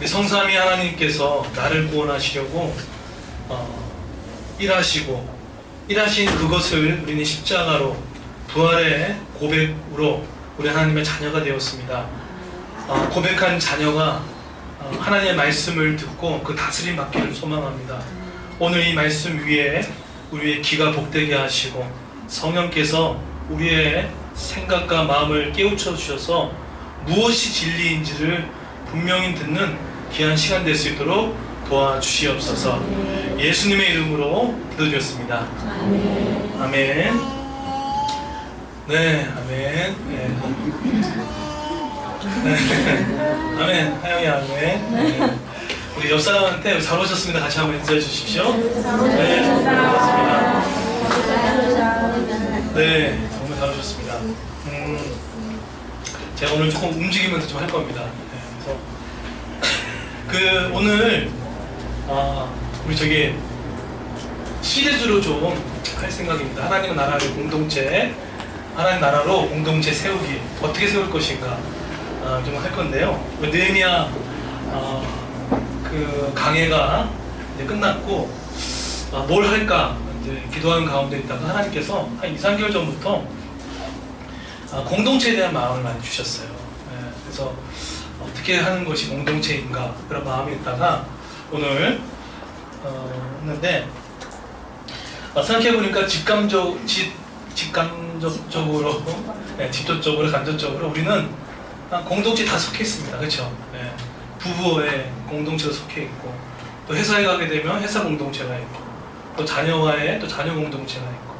우리 성삼위 하나님께서 나를 구원하시려고 일하신 그것을 우리는 십자가로 부활의 고백으로 우리 하나님의 자녀가 되었습니다. 고백한 자녀가 하나님의 말씀을 듣고 그 다스림 받기를 소망합니다. 오늘 이 말씀 위에 우리의 귀가 복되게 하시고 성령께서 우리의 생각과 마음을 깨우쳐 주셔서 무엇이 진리인지를 분명히 듣는 귀한 시간 될 수 있도록 도와주시옵소서. 예수님의 이름으로 기도드렸습니다. 아멘. 네, 아멘. 네. 아멘. 하영이 아멘. 네. 우리 옆 사람한테 잘 오셨습니다. 같이 한번 인사해 주십시오. 네, 반갑습니다. 네, 정말 잘 오셨습니다. 제가 오늘 조금 움직이면서 좀 할 겁니다. 네, 그래서 오늘 우리 저기 시리즈로 좀 할 생각입니다. 하나님의 나라의 공동체, 하나님 나라로 공동체 세우기, 어떻게 세울 것인가 좀 할 건데요. 느헤미야 그 강해가 이제 끝났고 뭘 할까 이제 기도하는 가운데 있다가 하나님께서 한 2, 3개월 전부터 공동체에 대한 마음을 많이 주셨어요. 네, 그래서 어떻게 하는 것이 공동체인가 그런 마음이 있다가 오늘 했는데 생각해보니까 직감적으로 네, 직접적으로 간접적으로 우리는 공동체 다 속해 있습니다. 그렇죠? 네, 부부의 공동체도 속해 있고 또 회사에 가게 되면 회사 공동체가 있고 또 자녀와의 또 자녀 공동체가 있고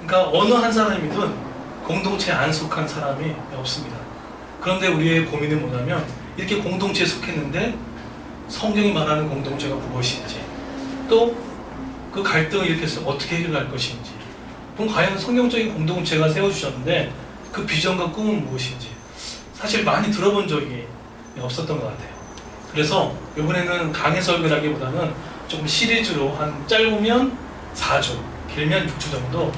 그러니까 어느 한 사람이든 공동체에 안 속한 사람이 없습니다. 그런데 우리의 고민은 뭐냐면 이렇게 공동체에 속했는데 성경이 말하는 공동체가 무엇인지 또 그 갈등을 이렇게 해서 어떻게 해결할 것인지 그럼 과연 성경적인 공동체가 세워주셨는데 그 비전과 꿈은 무엇인지 사실 많이 들어본 적이 없었던 것 같아요. 그래서 이번에는 강의 설교라기보다는 조금 시리즈로 한 짧으면 4주 길면 6주 정도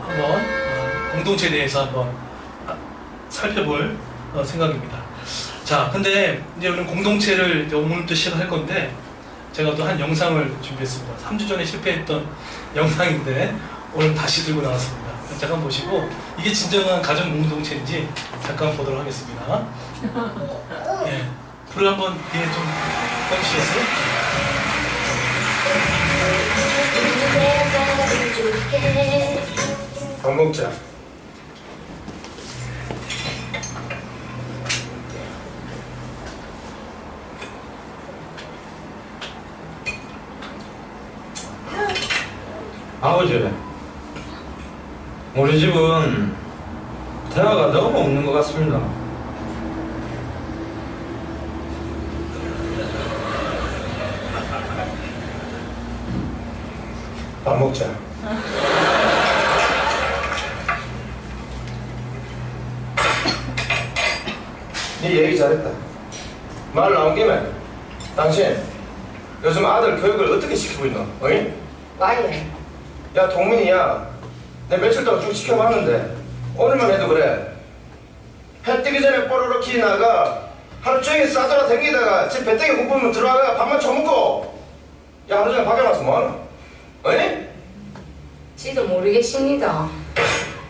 한번 공동체에 대해서 한번 살펴볼 생각입니다. 자, 근데 이제 우리는 공동체를 이제 오늘부터 시작할 건데 제가 또 한 영상을 준비했습니다. 3주 전에 실패했던 영상인데 오늘 다시 들고 나왔습니다. 잠깐 보시고 이게 진정한 가정 공동체인지 잠깐 보도록 하겠습니다. 예, 불을 한번 뒤에 좀 꺼주시겠어요? 밥 먹자. 아버지, 우리 집은 대화가 너무 없는 것 같습니다. 밥 먹자. 네 얘기 잘했다. 말 나온 김에 당신 요즘 아들 교육을 어떻게 시키고 있노? 어이? 와예. 야 동민이야, 내 며칠 동안 쭉 지켜봤는데 오늘만 해도 그래. 해 뜨기 전에 뽀로로 키 나가 하루 종일 싸돌아 댕기다가 집 배때기 고프면 들어와가 밥만 처먹고 야 하루 종일 밖에 나서 뭐하노? 어이? 지도 모르겠습니다.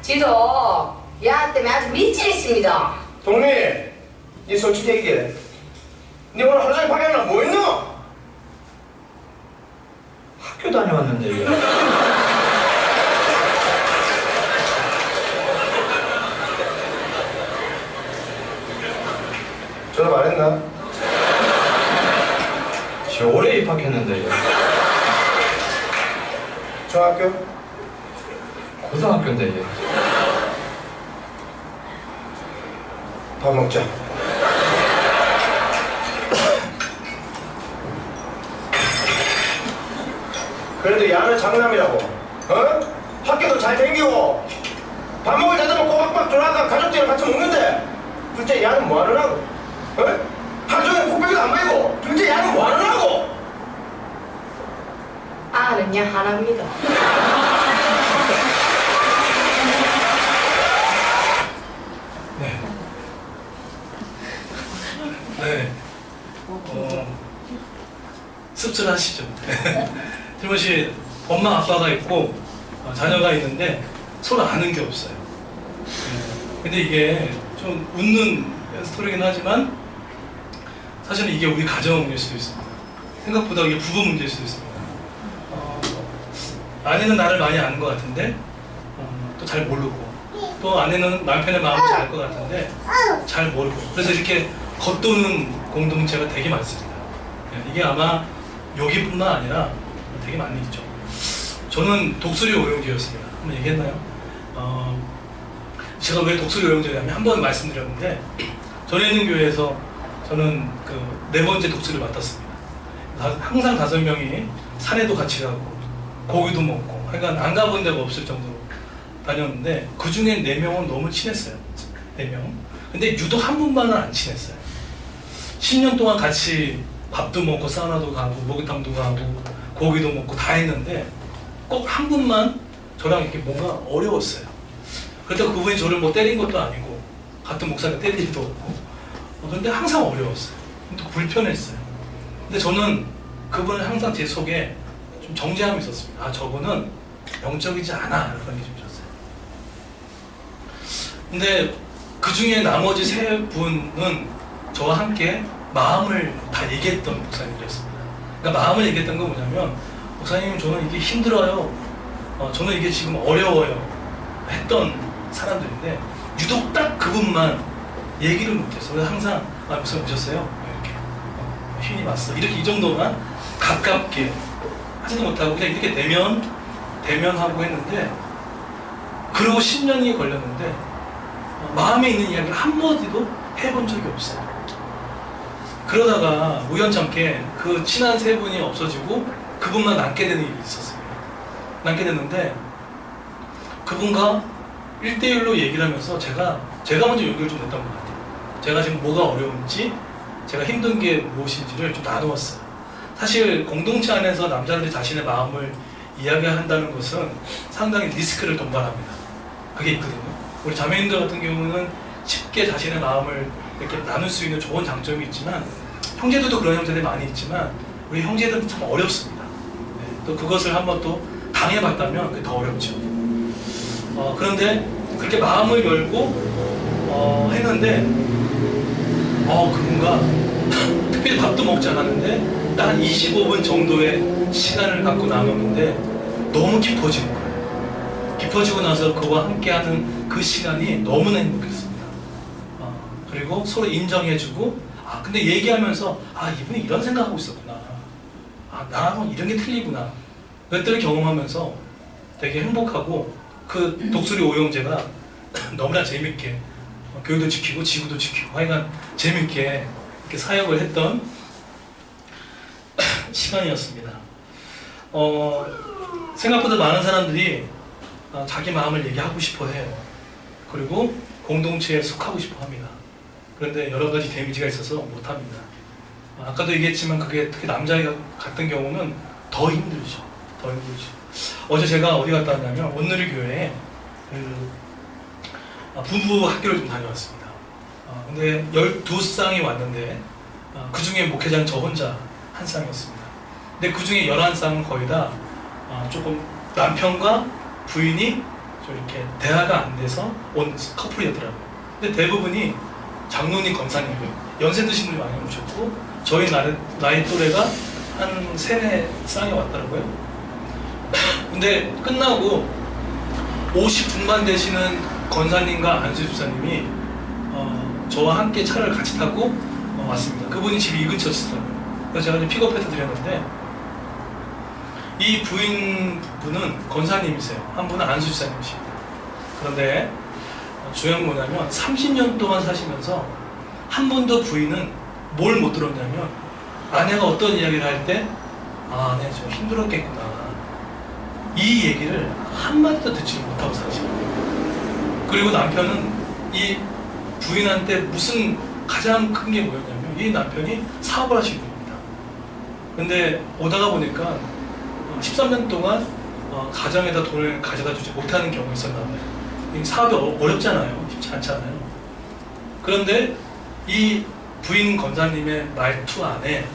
지도 야 때문에 아주 미치겠습니다. 동민, 니 솔직히 얘기해. 니 오늘 하루 종일 밖에 나가 뭐 했노? 학교 다녀왔는데 이게. 전화 안 했나? 지 올해 입학했는데 이거. 중학교? 고등학교인데 이게. 밥 먹자. 그래도 야는 장남이라고, 어? 학교도 잘 댕기고 밥 먹을 때도 꼬박꼬박 졸아가 가족들이랑 같이 먹는데 둘째 야는 뭐 하느라고? 어? 하루 종일 코빼기도 안 베고 둘째 야는 뭐 하느라고? 아는 야 하나입니다. 네. 씁쓸하시죠. 티모시 씨 엄마 아빠가 있고 자녀가 있는데 서로 아는 게 없어요. 근데 이게 좀 웃는 스토리긴 하지만 사실은 이게 우리 가정 문제일 수도 있습니다. 생각보다 이게 부부 문제일 수도 있습니다. 아내는 나를 많이 아는 것 같은데 또 잘 모르고, 또 아내는 남편의 마음을 잘 알 것 같은데 잘 모르고, 그래서 이렇게 겉도는 공동체가 되게 많습니다. 이게 아마 여기뿐만 아니라 되게 많이 있죠. 저는 독수리 오용제였습니다. 한번 얘기했나요? 제가 왜 독수리 오용제냐면 한 번 말씀드렸는데, 전에 있는 교회에서 저는 그 4번째 독수리를 맡았습니다. 항상 5명이 산에도 같이 가고 고기도 먹고, 그러니까 안 가본 데가 없을 정도로 다녔는데, 그 중에 4명은 너무 친했어요. 4명. 근데 유독 한 분만은 안 친했어요. 10년 동안 같이 밥도 먹고 사우나도 가고 목욕탕도 가고 고기도 먹고 다 했는데 꼭 한 분만 저랑 이렇게 뭔가 어려웠어요. 그렇다고 그분이 저를 뭐 때린 것도 아니고 같은 목사가 때릴 일도 없고, 근데 항상 어려웠어요. 또 불편했어요. 근데 저는 그분을 항상 제 속에 좀 정죄함이 있었습니다. 아, 저분은 영적이지 않아, 그런 게 좀 있었어요. 근데 그 중에 나머지 3분은 저와 함께 마음을 다 얘기했던 목사님들이었습니다. 그러니까 마음을 얘기했던 건 뭐냐면, 목사님 저는 이게 힘들어요, 저는 이게 지금 어려워요 했던 사람들인데, 유독 딱 그분만 얘기를 못했어요. 그래서 항상 목사님 오셨어요? 이렇게 힘이 왔어, 이렇게 이 정도만 가깝게 하지도 못하고 그냥 이렇게 대면하고 했는데, 그러고 10년이 걸렸는데 마음에 있는 이야기를 한마디도 해본 적이 없어요. 그러다가 우연찮게 그 친한 3분이 없어지고 그분만 남게 되는 일이 있었습니다. 남게 됐는데, 그분과 1대1로 얘기를 하면서 제가 먼저 용기를 좀 냈던 것 같아요. 제가 지금 뭐가 어려운지, 제가 힘든 게 무엇인지를 좀 나누었어요. 사실 공동체 안에서 남자들이 자신의 마음을 이야기한다는 것은 상당히 리스크를 동반합니다. 그게 있거든요. 우리 자매님들 같은 경우는 쉽게 자신의 마음을 이렇게 나눌 수 있는 좋은 장점이 있지만, 형제들도 그런 형제들이 많이 있지만 우리 형제들은 참 어렵습니다. 또 그것을 한번 또 당해봤다면 그게 더 어렵죠. 그런데 그렇게 마음을 열고 했는데, 그분과 특별히 밥도 먹지 않았는데 딱 한 25분 정도의 시간을 갖고 나눴는데 너무 깊어지는 거예요. 깊어지고 나서 그와 함께하는 그 시간이 너무나 행복했습니다. 그리고 서로 인정해주고, 근데 얘기하면서 이분이 이런 생각하고 있었구나, 나하고는 이런 게 틀리구나, 그것들을 경험하면서 되게 행복하고, 그 독수리 오용제가 너무나 재밌게 교회도 지키고 지구도 지키고 하여간 재밌게 이렇게 사역을 했던 시간이었습니다. 생각보다 많은 사람들이 자기 마음을 얘기하고 싶어 해요. 그리고 공동체에 속하고 싶어 합니다. 그런데 여러 가지 데미지가 있어서 못합니다. 아까도 얘기했지만 그게 특히 남자 같은 경우는 더 힘들죠. 더 힘들죠. 어제 제가 어디 갔다 왔냐면 온누리 교회에 부부 학교를 좀 다녀왔습니다. 근데 12쌍이 왔는데 그 중에 목회자는 저 혼자 한 쌍이었습니다. 근데 그 중에 11쌍은 거의 다 조금 남편과 부인이 좀 이렇게 대화가 안 돼서 온 커플이었더라고요. 근데 대부분이 장로님, 권사님이고요. 연세 드신 분이 많이 오셨고, 저희 나이 또래가 한 3-4쌍이 왔더라고요. 근데 끝나고 50 중반 되시는 권사님과 안수 집사님이 저와 함께 차를 같이 타고 왔습니다. 그분이 집이 이 근처였어요. 그래서 제가 좀 픽업해서 드렸는데, 이 부인분은 권사님이세요. 한 분은 안수 집사님이십니다. 그런데 중요한 건 뭐냐면 30년 동안 사시면서 한 번도 부인은 뭘 못 들었냐면, 아내가 어떤 이야기를 할 때 내가 좀 힘들었겠구나, 이 얘기를 한마디도 듣지 못하고 사시거든요. 그리고 남편은 이 부인한테 무슨 가장 큰 게 뭐였냐면, 이 남편이 사업을 하시는 겁니다. 근데 오다가 보니까 13년 동안 가정에다 돈을 가져다 주지 못하는 경우가 있었나 봐요. 사업이 어렵잖아요. 쉽지 않잖아요. 그런데 이 부인 권사님의 말투 안에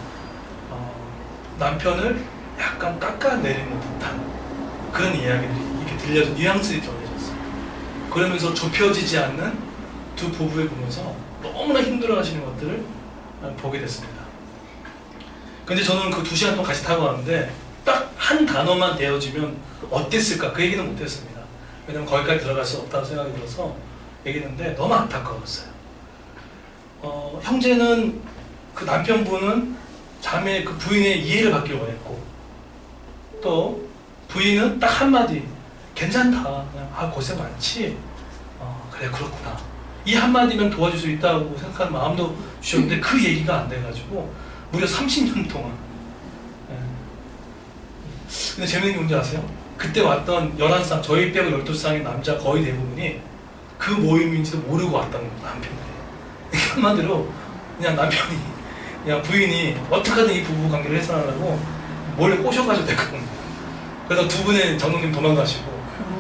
남편을 약간 깎아내리는 듯한 그런 이야기들이 이렇게 들려서 뉘앙스들이 전해졌어요. 그러면서 좁혀지지 않는 두 부부를 보면서 너무나 힘들어하시는 것들을 보게 됐습니다. 근데 저는 그 2시간 동안 같이 타고 왔는데 딱 한 단어만 되어지면 어땠을까 그 얘기는 못했습니다. 왜냐면 거기까지 들어갈 수 없다고 생각이 들어서 얘기했는데 너무 안타까웠어요. 형제는 그 남편분은 자매 그 부인의 이해를 받길 원했고 또 부인은 딱 한마디 괜찮다 그냥 고생 많지 그래 그렇구나 이 한마디면 도와줄 수 있다고 생각하는 마음도 주셨는데 그 얘기가 안 돼가지고 무려 30년 동안 근데 재밌는 게 뭔지 아세요? 그때 왔던 11쌍 저희 빼고 12쌍의 남자 거의 대부분이 그 모임인지도 모르고 왔던 남편들이 한마디로 그냥 남편이 그냥 부인이 어떻게든 이 부부 관계를 해소하려고 몰래 꼬셔가지고 됐거든요. 그래서 2분의 장로님 도망가시고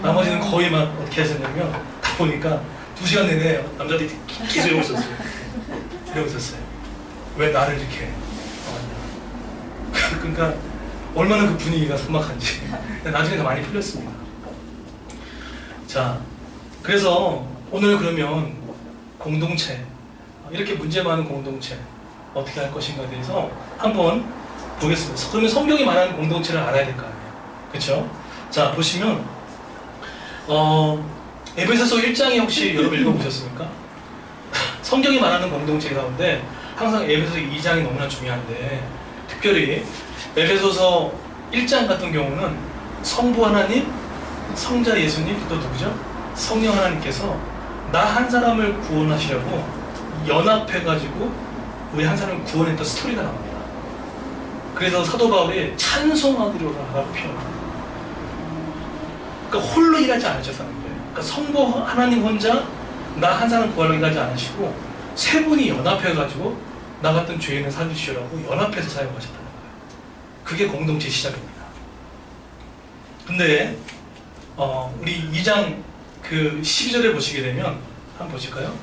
나머지는 거의 막 어떻게 하셨냐면 다 보니까 2시간 내내 남자들이 계속 이러고 있었어요. 이러고 있었어요. 왜 나를 이렇게 그러니까 얼마나 그 분위기가 삭막한지 나중에 더 많이 풀렸습니다. 자, 그래서 오늘 그러면 공동체 이렇게 문제 많은 공동체 어떻게 할 것인가에 대해서 한번 보겠습니다. 그러면 성경이 말하는 공동체를 알아야 될 거 아니에요. 그렇죠? 자, 보시면 에베소서 1장에 혹시 여러분 읽어보셨습니까? 성경이 말하는 공동체 가운데 항상 에베소서 2장이 너무나 중요한데 특별히 에베소서 1장 같은 경우는 성부 하나님, 성자 예수님, 또 누구죠? 성령 하나님께서 나 한 사람을 구원하시려고 연합해가지고 우리 한 사람을 구원했던 스토리가 나옵니다. 그래서 사도 바울이 찬송하기로라고 표현합니다. 그러니까 홀로 일하지 않으셨다는 거예요. 그러니까 성부 하나님 혼자 나 한 사람 구하려고 일하지 않으시고 세 분이 연합해가지고 나 같은 죄인을 살리시려고 연합해서 사용하셨다는 거예요. 그게 공동체 시작입니다. 근데 우리 2장 그 12절에 보시게 되면 한번 보실까요?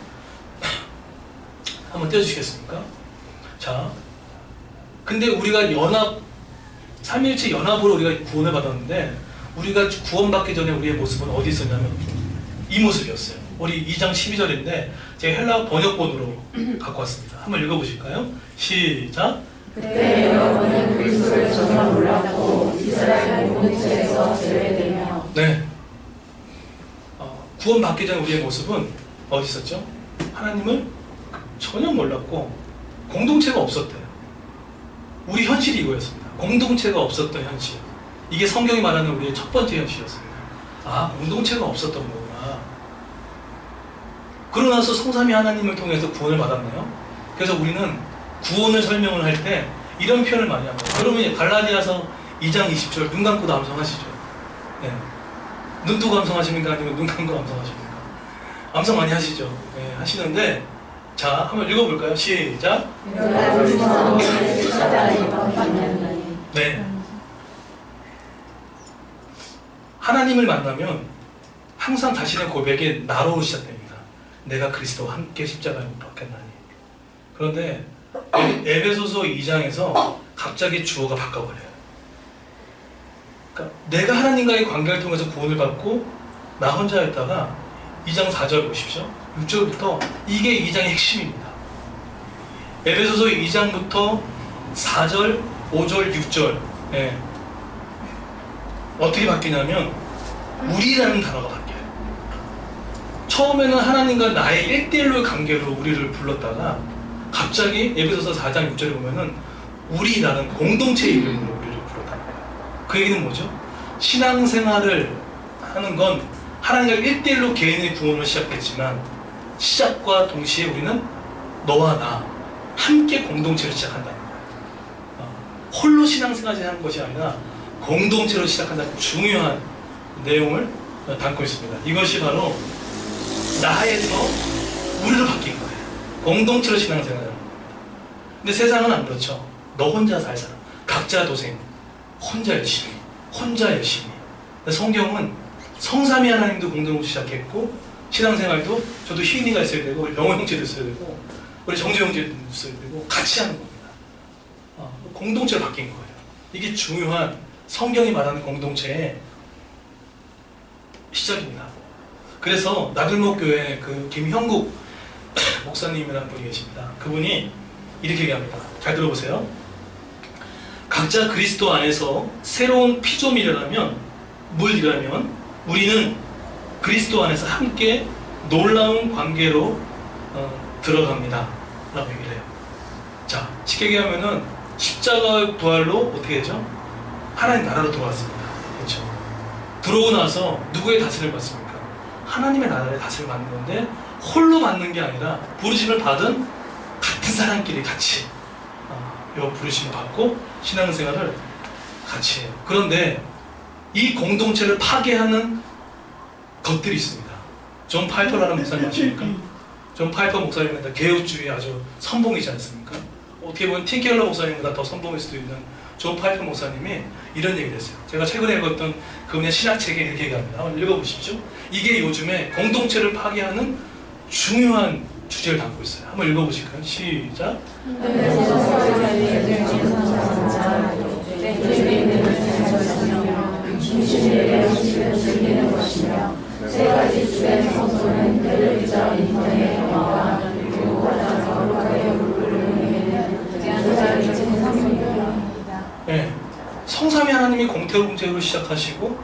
한번 떼어주시겠습니까? 자, 근데 우리가 삼위일체 연합으로 우리가 구원을 받았는데 우리가 구원받기 전에 우리의 모습은 어디 있었냐면 이 모습이었어요. 우리 2장 12절인데 제가 헬라어 번역본으로 갖고 왔습니다. 한번 읽어보실까요? 시작! 그때 여러분은 그리스도를 정말 몰랐고 이스라엘 공동체에서 제외되며 네. 구원받기 전에 우리의 모습은 어디 있었죠? 하나님을 전혀 몰랐고 공동체가 없었대요. 우리 현실이 이거였습니다. 공동체가 없었던 현실. 이게 성경이 말하는 우리의 첫 번째 현실이었습니다. 아, 공동체가 없었던 거구나. 그러고 나서 성삼위 하나님을 통해서 구원을 받았네요. 그래서 우리는 구원을 설명을 할 때 이런 표현을 많이 합니다. 그러면 갈라디아서 2장 20절 눈 감고도 암송하시죠. 네. 눈 뜨고 암송하십니까? 아니면 눈 감고 암송하십니까? 암송 많이 하시죠. 네, 하시는데 자, 한번 읽어볼까요? 시작! 네. 하나님을 만나면 항상 자신의 고백이 나로 시작됩니다. 내가 그리스도와 함께 십자가에 못 박혔나니. 그런데 에베소서 2장에서 갑자기 주어가 바꿔버려요. 그러니까 내가 하나님과의 관계를 통해서 구원을 받고 나 혼자였다가 2장 4절 보십시오. 6절부터 이게 2장의 핵심입니다. 에베소서 2장부터 4절, 5절, 6절 예. 어떻게 바뀌냐면 우리라는 단어가 바뀌어요. 처음에는 하나님과 나의 1대1로의 관계로 우리를 불렀다가 갑자기 에베소서 4장 6절에 보면은 우리라는 공동체의 이름으로 우리를 부르다는 거예요. 그 얘기는 뭐죠? 신앙생활을 하는 건 하나님과 1대1로 개인의 구원을 시작했지만 시작과 동시에 우리는 너와 나 함께 공동체를 시작한다는 거예요. 홀로 신앙생활을 하는 것이 아니라 공동체로 시작한다는 중요한 내용을 담고 있습니다. 이것이 바로 나에서 우리로 바뀐 거예요. 공동체로 신앙생활을 하는 겁니다. 근데 세상은 안 그렇죠. 너 혼자 살 사람, 각자 도생, 혼자 열심히. 근데 성경은 성삼위 하나님도 공동체로 시작했고 신앙생활도 저도 희인이가 있어야 되고 우리 병호 형제도 있어야 되고 우리 정주 형제도 있어야 되고 같이 하는 겁니다. 공동체로 바뀐 거예요. 이게 중요한 성경이 말하는 공동체의 시작입니다. 그래서 나들목교회 그 김형국 목사님이라는 분이 계십니다. 그분이 이렇게 얘기합니다. 잘 들어보세요. 각자 그리스도 안에서 새로운 피조물이라면 우리는 그리스도 안에서 함께 놀라운 관계로 들어갑니다 라고 얘기를 해요. 자, 쉽게 얘기하면은 십자가의 부활로 어떻게 되죠? 하나님 나라로 들어왔습니다. 그렇죠? 들어오고 나서 누구의 다스림을 받습니까? 하나님의 나라의 다스림을 받는 건데 홀로 받는 게 아니라 부르심을 받은 같은 사람끼리 같이 요 부르심을 받고 신앙생활을 같이 해요. 그런데 이 공동체를 파괴하는 것들이 있습니다. 존 파이퍼라는 목사님 아십니까? 존 파이퍼 목사님은 개혁주의 아주 선봉이지 않습니까? 어떻게 보면 팀 켈러 목사님보다 더 선봉일 수도 있는 존 파이퍼 목사님이 이런 얘기를 했어요. 제가 최근에 읽었던 그분의 신학책에 이렇게 얘기합니다. 한번 읽어보십시오. 이게 요즘에 공동체를 파괴하는 중요한 주제를 담고 있어요. 한번 읽어보실까요? 시작. 즐기는 것이며 세 가지 주된 성소는 텔레비전, 인터넷, 영화관, 그리고 가장 거룩하게 부르는 두 자리 성소입니다. 네. 성삼위 하나님이 공동체로 시작하시고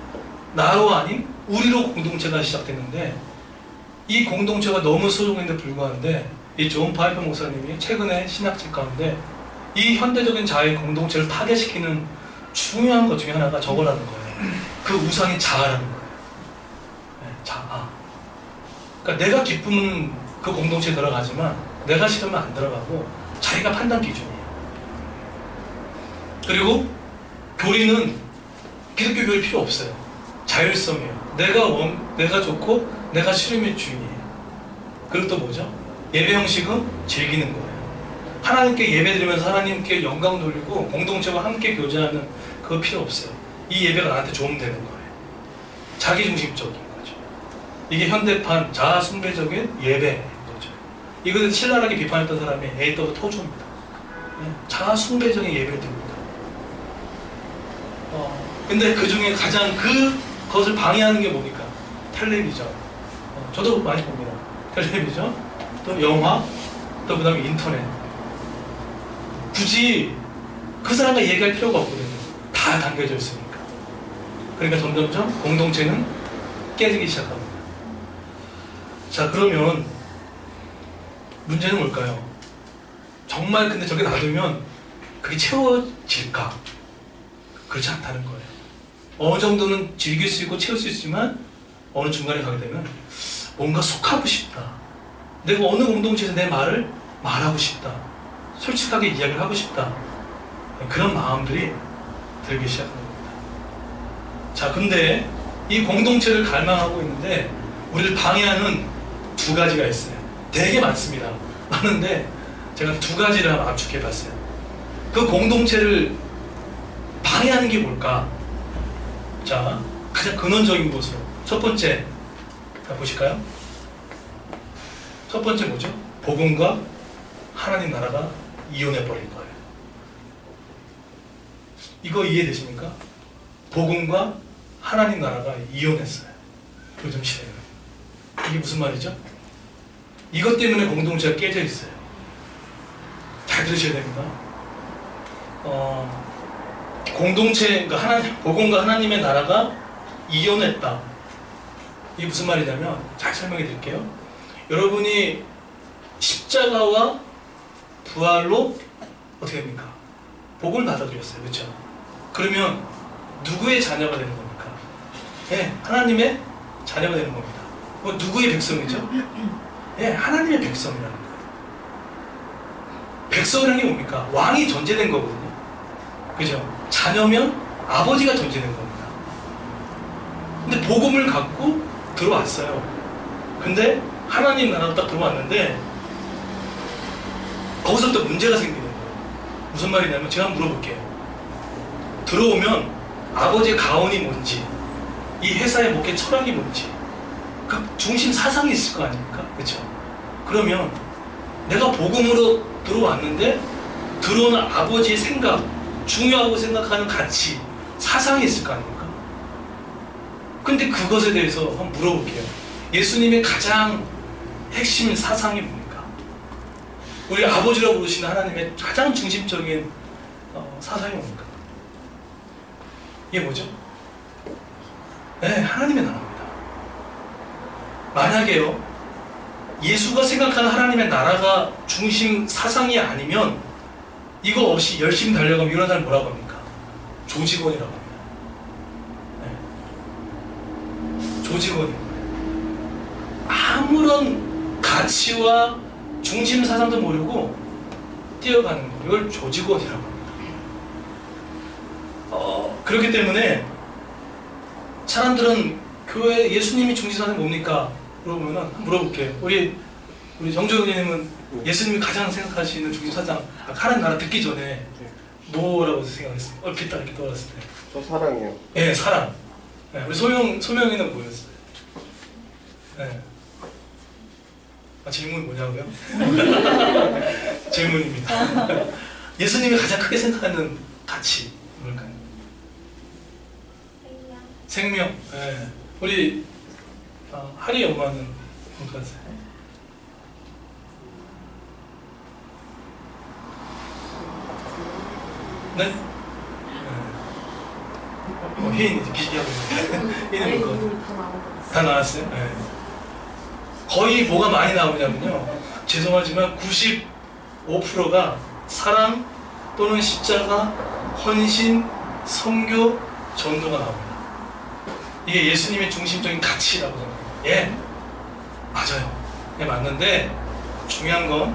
나로 아닌 우리로 공동체가 시작됐는데 이 공동체가 너무 소중한데 불구한데 이 존 파이퍼 목사님이 최근에 신학책 가운데 이 현대적인 자의 공동체를 파괴시키는 중요한 것 중에 하나가 저거라는 거예요. 그 우상이 자아라는 거예요. 네, 자아. 그러니까 내가 기쁘면 그 공동체에 들어가지만 내가 싫으면 안 들어가고 자기가 판단 기준이에요. 그리고 교리는 기독교 교리 필요 없어요. 자율성이에요. 내가 좋고 내가 싫으면 주인이에요. 그리고 또 뭐죠? 예배 형식은 즐기는 거예요. 하나님께 예배드리면서 하나님께 영광 돌리고 공동체와 함께 교제하는 그거 필요 없어요. 이 예배가 나한테 좋으면 되는 거예요. 자기중심적인 거죠. 이게 현대판 자아숭배적인 예배인 거죠. 이것을 신랄하게 비판했던 사람이 A.W. 토조입니다. 자아숭배적인 예배를 드립니다. 근데 그 중에 가장 그것을 방해하는 게 뭡니까? 텔레비전. 저도 많이 봅니다. 텔레비전, 또 영화, 또 그 다음에 인터넷. 굳이 그 사람과 얘기할 필요가 없거든요. 다 담겨져 있으니까. 그러니까 점점점 공동체는 깨지기 시작합니다. 자, 그러면 문제는 뭘까요? 정말 근데 저게 놔두면 그게 채워질까? 그렇지 않다는 거예요. 어느 정도는 즐길 수 있고 채울 수 있지만 어느 중간에 가게 되면 뭔가 속하고 싶다. 내가 어느 공동체에서 내 말을 말하고 싶다. 솔직하게 이야기를 하고 싶다. 그런 마음들이 들기 시작하는 겁니다. 자, 근데 이 공동체를 갈망하고 있는데 우리를 방해하는 두 가지가 있어요. 되게 많습니다. 많은데 제가 두 가지를 한번 압축해 봤어요. 그 공동체를 방해하는 게 뭘까? 자, 가장 근원적인 것으로 첫 번째, 자, 보실까요? 첫 번째 뭐죠? 복음과 하나님 나라가 이혼해버린 거예요. 이거 이해되십니까? 복음과 하나님 나라가 이혼했어요. 요즘 시대는. 이게 무슨 말이죠? 이것 때문에 공동체가 깨져 있어요. 잘 들으셔야 됩니다. 공동체, 그러니까 복음과 하나님의 나라가 이혼했다. 이게 무슨 말이냐면, 잘 설명해 드릴게요. 여러분이 십자가와 부활로 어떻게 됩니까? 복음을 받아들였어요. 그렇죠? 그러면 누구의 자녀가 되는 겁니까? 예, 하나님의 자녀가 되는 겁니다. 누구의 백성이죠? 예, 하나님의 백성이라는 거예요. 백성이라는 게 뭡니까? 왕이 전제된 거거든요. 그죠? 자녀면 아버지가 전제된 겁니다. 근데 복음을 갖고 들어왔어요. 근데 하나님 나라로 딱 들어왔는데 거기서부터 문제가 생기는 거예요. 무슨 말이냐면 제가 한번 물어볼게요. 들어오면 아버지의 가언이 뭔지, 이 회사의 목회 철학이 뭔지, 그 중심 사상이 있을 거 아닙니까? 그렇죠? 그러면 내가 복음으로 들어왔는데 들어오는 아버지의 생각, 중요하고 생각하는 가치, 사상이 있을 거 아닙니까? 근데 그것에 대해서 한번 물어볼게요. 예수님의 가장 핵심 사상이 뭡니까? 우리 아버지라고 부르시는 하나님의 가장 중심적인 사상이 뭡니까? 이게 뭐죠? 네, 하나님의 나라입니다. 만약에요, 예수가 생각하는 하나님의 나라가 중심 사상이 아니면 이거 없이 열심히 달려가면 이런 사람 뭐라고 합니까? 조직원이라고 합니다. 네. 조직원이에요. 아무런 가치와 중심 사상도 모르고 뛰어가는 거, 이걸 조직원이라고 합니다. 그렇기 때문에 사람들은 교회 예수님이 중심 사상이 뭡니까? 물어보면 한번 물어볼게요. 우리 정조님은 예수님이 가장 생각하시는 중심 사상, 하나님 나라 듣기 전에 뭐라고 생각했어요? 얼핏 이렇게 떠올랐을 때. 저 사랑이요. 네, 사랑. 네, 우리 소명이는 뭐였어요? 네. 질문이 뭐냐고요? 질문입니다. 예수님이 가장 크게 생각하는 가치 뭘까요? 생명. 네. 우리 하리 엄마는 뭘까요? 네? 혜인이 이제 기시기하고 있는데 혜인은 뭘까요? 다 나왔어요? 네. 거의 뭐가 많이 나오냐면요, 죄송하지만 95%가 사랑 또는 십자가, 헌신, 선교, 전도가 나옵니다. 이게 예수님의 중심적인 가치라고 생각해요. 예, 맞아요. 예, 맞는데 중요한 건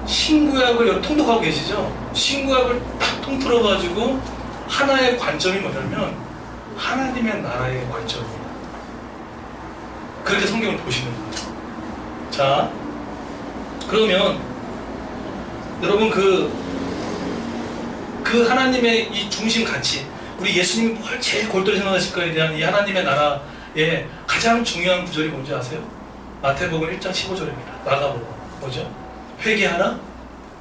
신구약을 여러분 통독하고 계시죠? 신구약을 딱 통틀어가지고 하나의 관점이 뭐냐면 하나님의 나라의 관점입니다. 그렇게 성경을 보시는 거예요. 자, 그러면 여러분 그 하나님의 이 중심 가치, 우리 예수님이 뭘 제일 골똘히 생각하실까에 대한 이 하나님의 나라의 가장 중요한 구절이 뭔지 아세요? 마태복음 1장 15절입니다. 마가복음 뭐죠? 회개하라,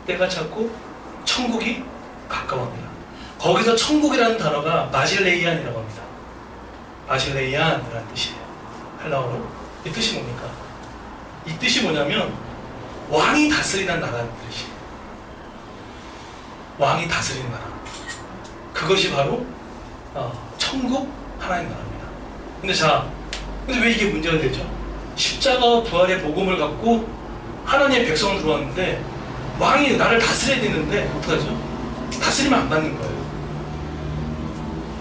때가 찼고 천국이 가까워합니다. 거기서 천국이라는 단어가 마실레이안이라고 합니다. 마실레이안이라는 뜻이에요. 헬라어로. 이 뜻이 뭡니까? 이 뜻이 뭐냐면 왕이 다스리는 나라는 뜻이에요. 왕이 다스리는 나라. 그것이 바로 천국 하나님 나라입니다. 근데 왜 이게 문제가 되죠? 십자가와 부활의 복음을 갖고 하나님의 백성은 들어왔는데 왕이 나를 다스려야 되는데 어떡하죠? 다스리면 안 받는 거예요.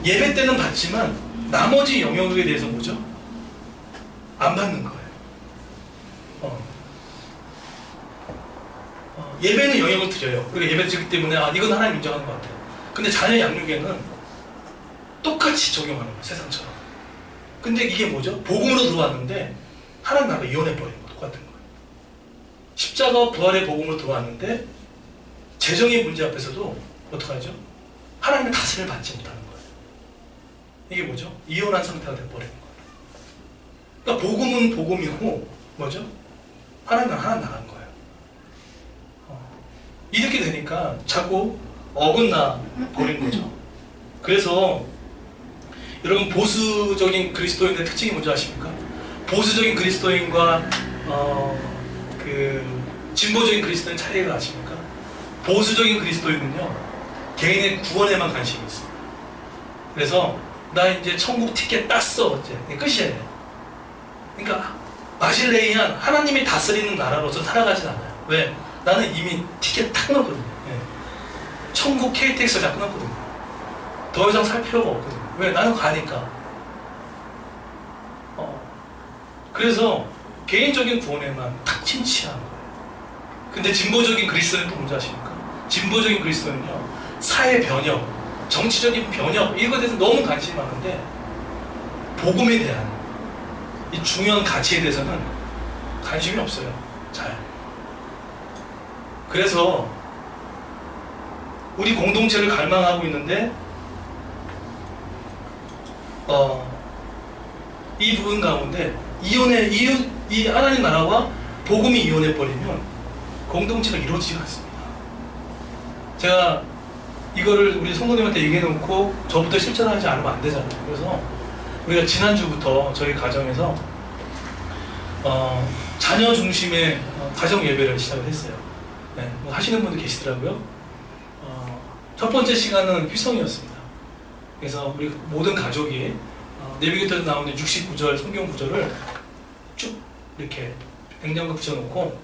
예배 때는 받지만 나머지 영역에 대해서 뭐죠? 안 받는 거예요. 예배는 영역을 드려요. 우리가 예배 드리기 때문에 이건 하나님 인정하는 것 같아요. 근데 자녀 양육에는 똑같이 적용하는 거예요. 세상처럼. 근데 이게 뭐죠? 복음으로 들어왔는데 하나님 나라가 이혼해버리는 거 똑같은 거예요. 십자가 부활의 복음으로 들어왔는데 재정의 문제 앞에서도 어떡하죠? 하나님의 다스림을 받지 못하는 거예요. 이게 뭐죠? 이혼한 상태가 돼버리는 거예요. 그러니까 복음은 복음이고 뭐죠? 하나님 나라는 나라인 거예요. 이렇게 되니까 자꾸 어긋나 버린 거죠. 그래서 여러분 보수적인 그리스도인의 특징이 뭔지 아십니까? 보수적인 그리스도인과 진보적인 그리스도인 차이를 아십니까? 보수적인 그리스도인은요, 개인의 구원에만 관심이 있습니다. 그래서 나 이제 천국 티켓 땄어, 이제 끝이에요. 그러니까 마실레이안 하나님이 다스리는 나라로서 살아가진 않아요. 왜? 나는 이미 티켓 딱 끊었거든요. 예. 천국 KTX를 다 끊었거든요. 더 이상 살 필요가 없거든요. 왜? 나는 가니까. 그래서 개인적인 구원에만 탁 침치한 거예요. 근데 진보적인 그리스도인은 또 뭔지 아십니까? 진보적인 그리스도인은요, 사회 변혁, 정치적인 변혁, 이거에 대해서 너무 관심이 많은데 복음에 대한 이 중요한 가치에 대해서는 관심이 없어요. 잘. 그래서 우리 공동체를 갈망하고 있는데 이 부분 가운데 이 하나님 나라와 복음이 이혼해 버리면 공동체가 이루어지지 않습니다. 제가 이거를 우리 성도님한테 얘기해놓고 저부터 실천하지 않으면 안 되잖아요. 그래서 우리가 지난주부터 저희 가정에서 자녀 중심의 가정 예배를 시작을 했어요. 네, 뭐 하시는 분도 계시더라고요. 첫 번째 시간은 휘성이었습니다. 그래서 우리 모든 가족이 내비게이터에 나오는 69절 성경 구절을 쭉 이렇게 냉장고에 붙여놓고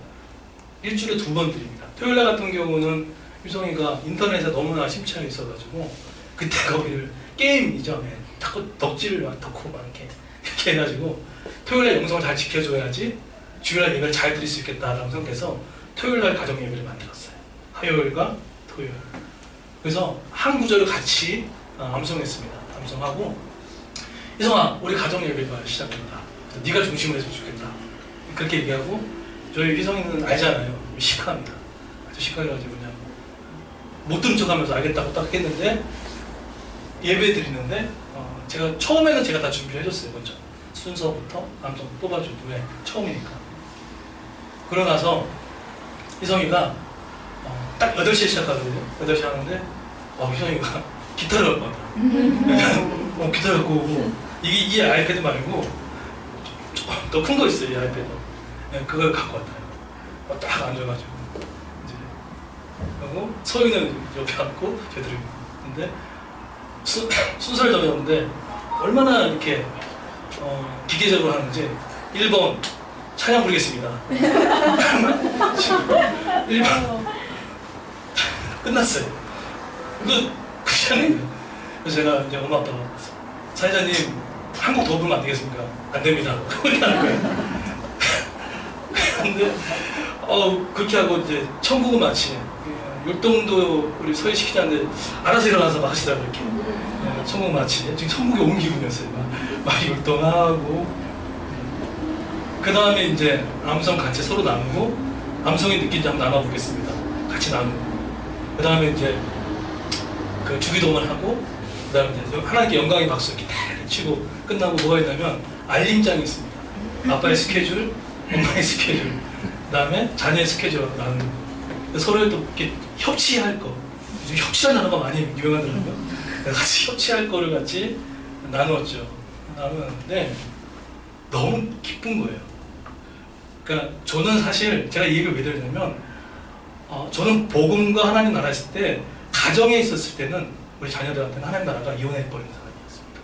일주일에 2번 드립니다. 토요일날 같은 경우는 유성이가 인터넷에 너무나 심취하게 있어가지고 그때 거기를 게임이죠. 네, 자꾸 덕질을 막 덕후 막 이렇게 해가지고 토요일날 영성을 잘 지켜줘야지 주일날 예배를 잘 드릴 수 있겠다라고 생각해서 토요일날 가정 예배를 만들었어요. 화요일과 토요일. 그래서 한 구절을 같이 암송했습니다. 암송하고 이성아 우리 가정 예배가 시작된다. 네가 중심으로 했으면 좋겠다. 그렇게 얘기하고 저희 희성이는 알잖아요. 시크합니다. 아주 시크해가지고 그냥 못 들은 척하면서 알겠다고 딱 했는데 예배 드리는데 제가 처음에는 제가 다 준비를 해줬어요. 먼저 순서부터 암송 뽑아준 후에 처음이니까. 그러고 나서 희성이가 딱 8시에 시작하거든요. 8시에 하는데 희성이가 기타를 갖고 왔더라고요. 기타를 갖고 오고 이게 아이패드 말고 더 큰 거 있어요. 이 아이패드. 네, 그걸 갖고 왔어요. 딱 앉아가지고 이제 하고 서희는 옆에 앉고 저희들이 근데 순서를 정했는데 얼마나 이렇게 기계적으로 하는지 1번 찬양 부르겠습니다. 1번 끝났어요. 그 시간에 그래서 제가 이제 엄마 아빠가 사회자님 한곡 더 부르면 안 되겠습니까? 안 됩니다. 그렇게 하는 거예요. 근데 그렇게 하고 이제 천국은 마치 율동도 우리 서희 시키자는데 알아서 일어나서 막 하시더라고요. 이렇게 천국 마치 지금 천국에 온 기분이었어요. 막 율동하고 그 다음에 이제 암송 같이 서로 나누고 암송이 느낀지 한번 나눠보겠습니다. 같이 나누고 그 다음에 이제 그 주기도문을 하고 그 다음에 이제 하나님께 영광의 박수 이렇게 치고 끝나고 뭐가 있냐면 알림장이 있습니다. 아빠의 스케줄, 엄마의 스케줄, 그 다음에 자녀의 스케줄을 나누는 서로 또 이렇게 협치할 거. 요즘 협치라는 단어가 많이 유명하더라고요. 같이 협치할 거를 같이 나누었죠. 나누었는데 너무 기쁜 거예요. 그러니까 저는 사실 제가 이 얘기를 왜 드리냐면 저는 복음과 하나님 나라 했을 때 가정에 있었을 때는 우리 자녀들한테는 하나님 나라가 이혼해버린 사람이었습니다.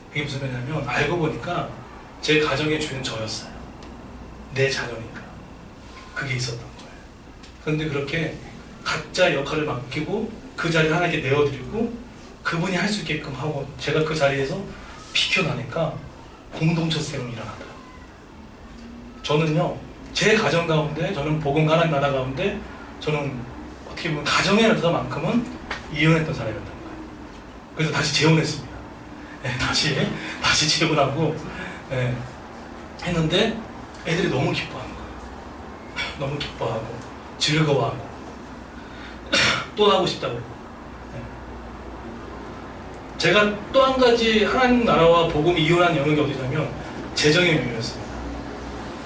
그게 무슨 말이냐면 알고 보니까 제 가정의 주인은 저였어요. 내 자녀니까. 그게 있었던 거예요. 그런데 그렇게 각자 역할을 맡기고 그 자리를 하나님께 내어드리고 그분이 할 수 있게끔 하고 제가 그 자리에서 비켜나니까 공동체성이 일어나더라고요. 저는요 제 가정 가운데 저는 복음과 하나님 나라 가운데 저는 어떻게 보면 가정에서만큼은 이혼했던 사람이었던 거예요. 그래서 다시 재혼했습니다. 네, 다시 재혼하고 네, 했는데 애들이 너무 기뻐하는 거예요. 너무 기뻐하고 즐거워하고 또 하고 싶다고. 네. 제가 또 한 가지 하나님 나라와 복음이 이혼한 영역이 어디냐면 재정의 영역이었습니다.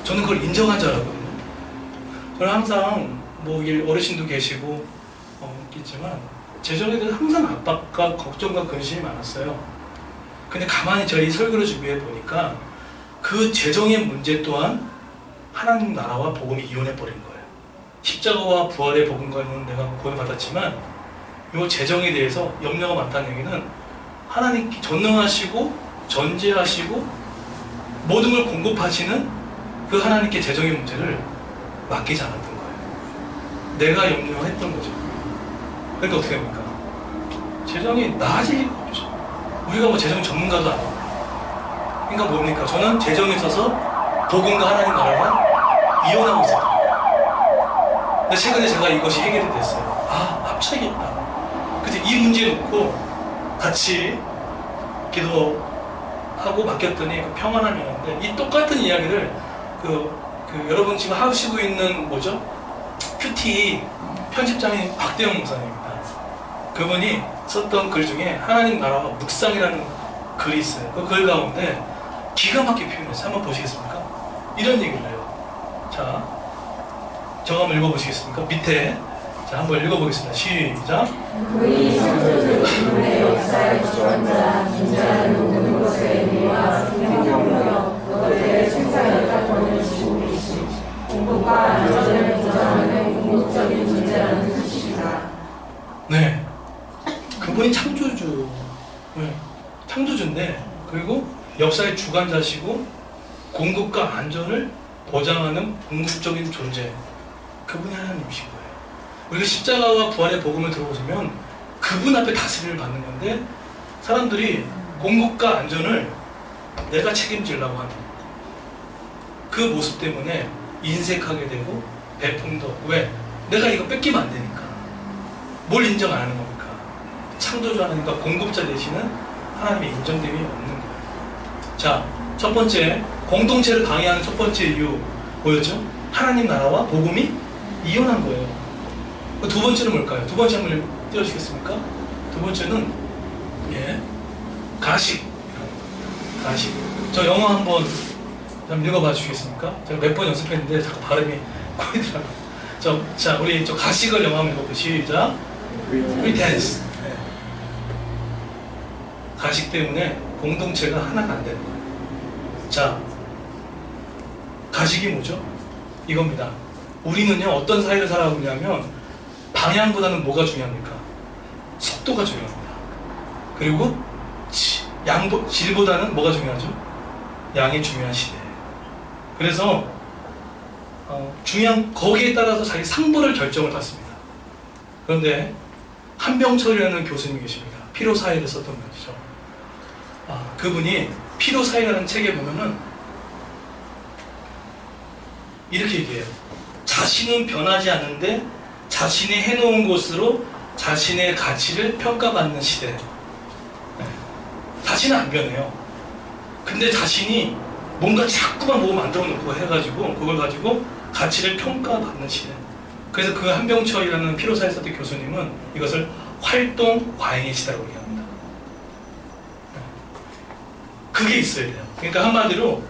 저는 그걸 인정한 줄 알았거든요. 저는 항상 뭐 어르신도 계시고 있겠지만 재정에 대해서 항상 압박과 걱정과 근심이 많았어요. 근데 가만히 저희 설교를 준비해 보니까 그 재정의 문제 또한 하나님 나라와 복음이 이혼해 버린 거예요. 십자가와 부활의 복음과는 내가 구원받았지만 이 재정에 대해서 염려가 많다는 얘기는 하나님께 전능하시고 전제하시고 모든 걸 공급하시는 그 하나님께 재정의 문제를 맡기지 않았던 거예요. 내가 염려했던 거죠. 그러니까 어떻게 합니까? 재정이 나아질 리가 없죠. 우리가 뭐 재정 전문가도 아니고. 그러니까 뭡니까? 저는 재정에 있어서 복음과 하나님 나라가 이혼하고 있었다. 근데 최근에 제가 이것이 해결이 됐어요. 합쳐야겠다. 그래서 이 문제를 놓고 같이 기도하고 맡겼더니 그 평안함이 오는데 이 똑같은 이야기를 여러분 지금 하시고 있는 뭐죠? 큐티 편집장인 박대영 목사님입니다. 그분이 썼던 글 중에 하나님 나라와 묵상이라는 글이 있어요. 그 글 가운데 기가 막히게 표현했어요. 한번 보시겠습니까? 이런 얘기를 해요. 자, 저거 한번 읽어보시겠습니까? 밑에 자, 한번 읽어보겠습니다. 시작. 그의 창조주 그분의 역사의 주관자 존재하는 모든 것의 의미와 생명력으로 그것들의 생사를 닦아내는 주이시 공급과 안전을 보장하는 궁극적인 존재라는 뜻이다. 네. 그분이 창조주. 네. 창조주인데, 그리고 역사의 주관자시고, 공급과 안전을 보장하는 궁극적인 존재. 그분이 하나님이신 거예요. 우리가 십자가와 부활의 복음을 들어보시면 그분 앞에 다스림을 받는 건데 사람들이 공급과 안전을 내가 책임지려고 하는 그 모습 때문에 인색하게 되고 배풍도 없고 왜? 내가 이거 뺏기면 안 되니까. 뭘 인정 안 하는 겁니까? 창조주 하나님과 공급자 되시는 하나님의 인정됨이 없는 거예요. 자, 첫 번째 공동체를 방해하는 첫 번째 이유 뭐였죠? 하나님 나라와 복음이 이혼한 거예요. 두 번째는 뭘까요? 두 번째 한번 띄워주시겠습니까? 두 번째는 가식. 저 영어 한번 읽어봐 주시겠습니까? 제가 몇 번 연습했는데 자꾸 발음이 꼬이더라고요. 자, 우리 저 가식을 영어 한번 읽어보고 시작. pretense. 네. 가식 때문에 공동체가 하나가 안 되는 거예요. 자, 가식이 뭐죠? 이겁니다. 우리는요 어떤 사회를 살아가고 있냐면 방향보다는 뭐가 중요합니까? 속도가 중요합니다. 그리고 질보다는 뭐가 중요하죠? 양이 중요한 시대. 그래서 중요한 거기에 따라서 자기 상보를 결정을 받습니다. 그런데 한병철이라는 교수님이 계십니다. 피로사회를 썼던 분이죠. 그분이 피로사회라는 책에 보면은 이렇게 얘기해요. 자신은 변하지 않는데 자신이 해놓은 곳으로 자신의 가치를 평가받는 시대. 네. 자신은 안 변해요. 근데 자신이 뭔가 자꾸만 뭐 만들어 놓고 해가지고 그걸 가지고 가치를 평가받는 시대. 그래서 그 한병철이라는 피로사회 썼던 교수님은 이것을 활동 과잉의 시대라고 얘기합니다. 네. 그게 있어야 돼요. 그러니까 한마디로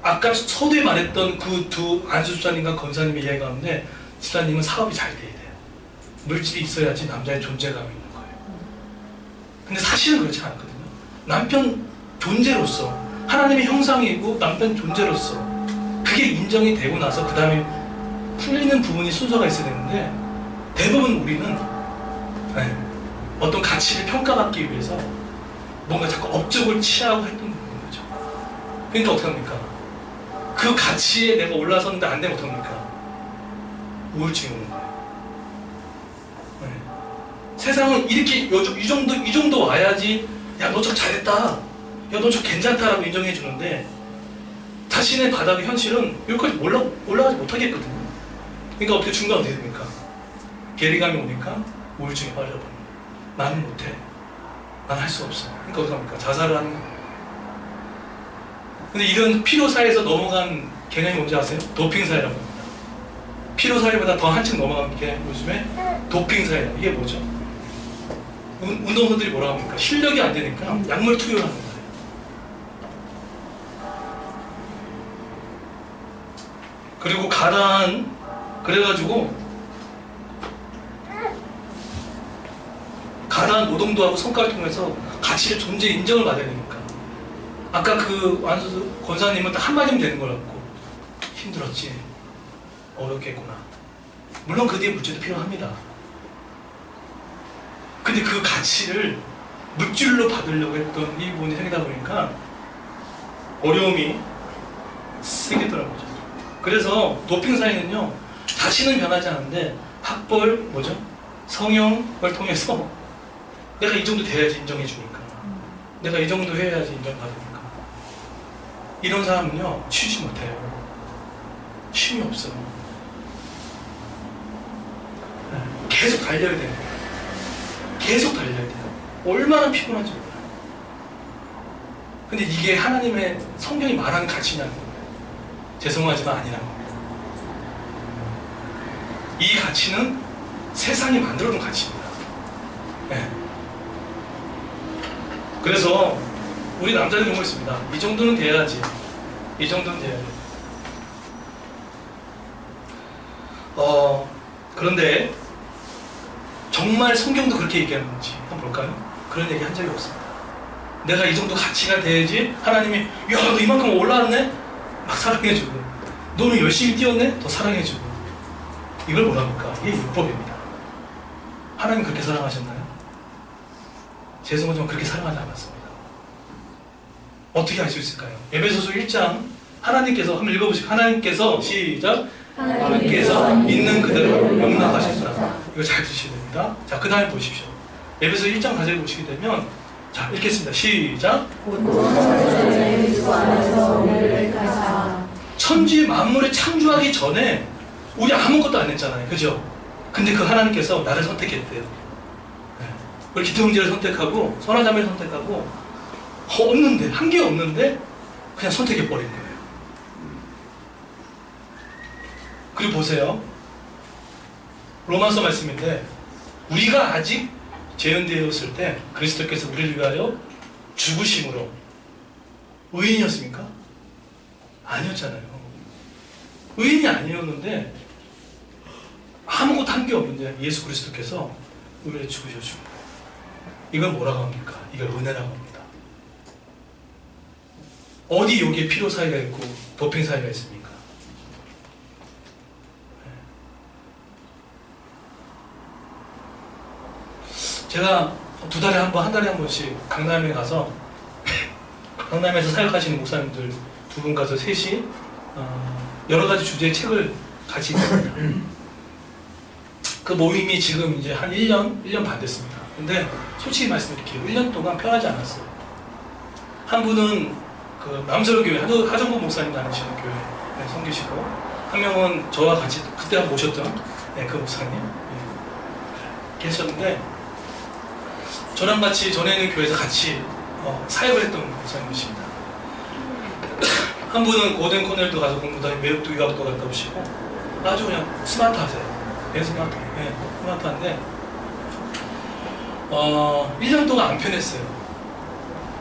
아까 서두에 말했던 그 두 안수 집사님과 권사님의 이야기 가운데 집사님은 사업이 잘 돼야 돼요. 물질이 있어야지 남자의 존재감이 있는 거예요. 근데 사실은 그렇지 않거든요. 남편 존재로서 하나님의 형상이고 남편 존재로서 그게 인정이 되고 나서 그 다음에 풀리는 부분이 순서가 있어야 되는데 대부분 우리는 어떤 가치를 평가받기 위해서 뭔가 자꾸 업적을 취하고 했던 부분인 거죠. 그러니까 어떻게 합니까? 그 가치에 내가 올라섰는데 안 되면 어떡합니까? 우울증이 오는 거예요. 네. 세상은 이렇게 이 정도 와야지 야 너 저 잘했다, 야 너 저 괜찮다라고 인정해 주는데 자신의 바닥의 현실은 여기까지 올라가지 못하겠거든요. 그러니까 어떻게 중간 어떻게 됩니까? 괴리감이 오니까 우울증에 빠져버려요. 나는 못해, 난 할 수 없어. 그러니까 어떻게 합니까? 자살을 하는 거예요. 근데 이런 피로사회에서 넘어간 개념이 뭔지 아세요? 도핑사회라고 합니다. 피로사회보다 더 한층 넘어간 게 요즘에 도핑사회다. 이게 뭐죠? 운동선수들이 뭐라고 합니까? 실력이 안 되니까 약물 투여를 하는 거예요. 그리고 그래가지고 가다한 노동도 하고 성과를 통해서 가치를 존재 인정을 받아야 되니까. 아까 그 권사님은 딱 한마디면 되는 걸 갖고 힘들었지, 어렵겠구나. 물론 그 뒤에 물질도 필요합니다. 근데 그 가치를 물질로 받으려고 했던 이 부분이 생기다 보니까 어려움이 생기더라고요. 그래서 도핑 사회는요 자신은 변하지 않는데 학벌, 뭐죠? 성형을 통해서 내가 이 정도 돼야지 인정해 주니까, 내가 이 정도 해야지 인정받으니까, 이런 사람은요 쉬지 못해요. 쉼이 없어요. 계속 달려야 돼요. 계속 달려야 돼요. 얼마나 피곤한지 몰라요. 근데 이게 하나님의 성경이 말하는 가치냐는 거예요. 죄송하지만 아니라는 겁니다. 이 가치는 세상이 만들어둔 가치입니다. 네. 그래서 우리 남자들 경우 있습니다. 이 정도는 돼야지, 이 정도는 돼야지. 그런데 정말 성경도 그렇게 얘기하는지 한번 볼까요? 그런 얘기 한 적이 없습니다. 내가 이 정도 가치가 돼야지 하나님이 야, 너 이만큼 올라왔네? 막 사랑해주고, 너는 열심히 뛰었네? 더 사랑해주고. 이걸 뭐랍니까? 이게 율법입니다. 하나님 그렇게 사랑하셨나요? 죄송하지만 그렇게 사랑하지 않았습니다. 어떻게 알 수 있을까요? 에베소서 1장 하나님께서 한번 읽어보시죠. 하나님께서 시작. 하나님께서 있는 그대로 용납하셨다. 이거 잘 드셔야 됩니다. 자, 그 다음에 보십시오. 에베소 1장 4절 보시게 되면, 자, 읽겠습니다. 시작. 천지 만물을 창조하기 전에 우리 아무것도 안 했잖아요. 그죠? 근데 그 하나님께서 나를 선택했대요. 네. 우리 기태 형제를 선택하고 선화자매를 선택하고 없는데, 한 게 없는데 그냥 선택해버린 거예요. 그리고 보세요. 로마서 말씀인데, 우리가 아직 재현되었을 때 그리스도께서 우리를 위하여 죽으심으로 의인이었습니까? 아니었잖아요. 의인이 아니었는데 아무것도 한 게 없는데 예수 그리스도께서 우리를 죽으셔주고, 이걸 뭐라고 합니까? 이걸 은혜라고 합니다. 어디 여기에 피로 사이가 있고 도핑 사이가 있습니까? 제가 두 달에 한 번, 한 달에 한 번씩 강남에 가서 강남에서 사역하시는 목사님들 두 분 가서 셋이 여러 가지 주제의 책을 같이 읽습니다. 그 모임이 지금 이제 한 1년 반 됐습니다. 근데 솔직히 말씀드릴게요. 1년 동안 편하지 않았어요. 한 분은 그 남서울교회 하정구 목사님 다니시는 교회에 섬기시고, 한 명은 저와 같이 그때 한 모셨던 그 목사님 계셨는데, 저랑 같이 전에 있는 교회에서 같이 사역을 했던 목사님이십니다. 한 분은 고든 코넬도 가서 공부도 하고 외국도 유학도 갔다 오시고 아주 그냥 스마트하세요. 스마트한데 1년 동안 안 편했어요.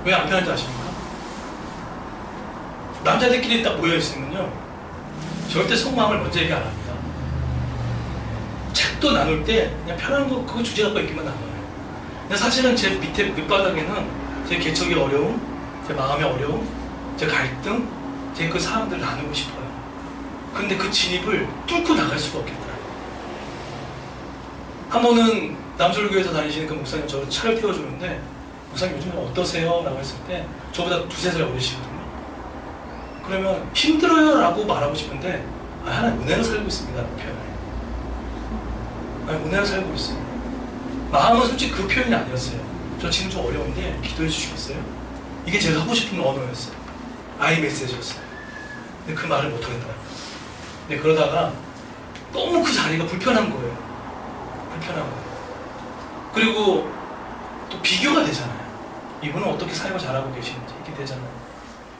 왜 안 편한지 아십니까? 남자들끼리 딱 모여있으면요, 절대 속마음을 먼저 얘기 안 합니다. 책도 나눌 때 그냥 편한 거 그거 주제 갖고 있기만 나눠요. 근데 사실은 제 밑에 밑바닥에는 제 개척의 어려움, 제 마음의 어려움, 제 갈등, 제 그 사람들을 나누고 싶어요. 근데 그 진입을 뚫고 나갈 수가 없겠더라고요. 한 번은 남솔교회에서 다니시는 그 목사님 저를 차를 태워주는데, 목사님 요즘 어떠세요? 라고 했을 때 저보다 두세 살 어리시거든요. 그러면 힘들어요 라고 말하고 싶은데, 하나님 은혜로 살고 있습니다 라고 표현해요. 은혜로 살고 있어요. 마음은 솔직히 그 표현이 아니었어요. 저 지금 좀 어려운데 기도해 주시겠어요? 이게 제가 하고 싶은 언어였어요. 아이 메시지였어요. 근데 그 말을 못하겠더라고요. 근데 그러다가 너무 그 자리가 불편한 거예요. 불편한 거예요. 그리고 또 비교가 되잖아요. 이분은 어떻게 사역을 잘하고 계시는지 이렇게 되잖아요.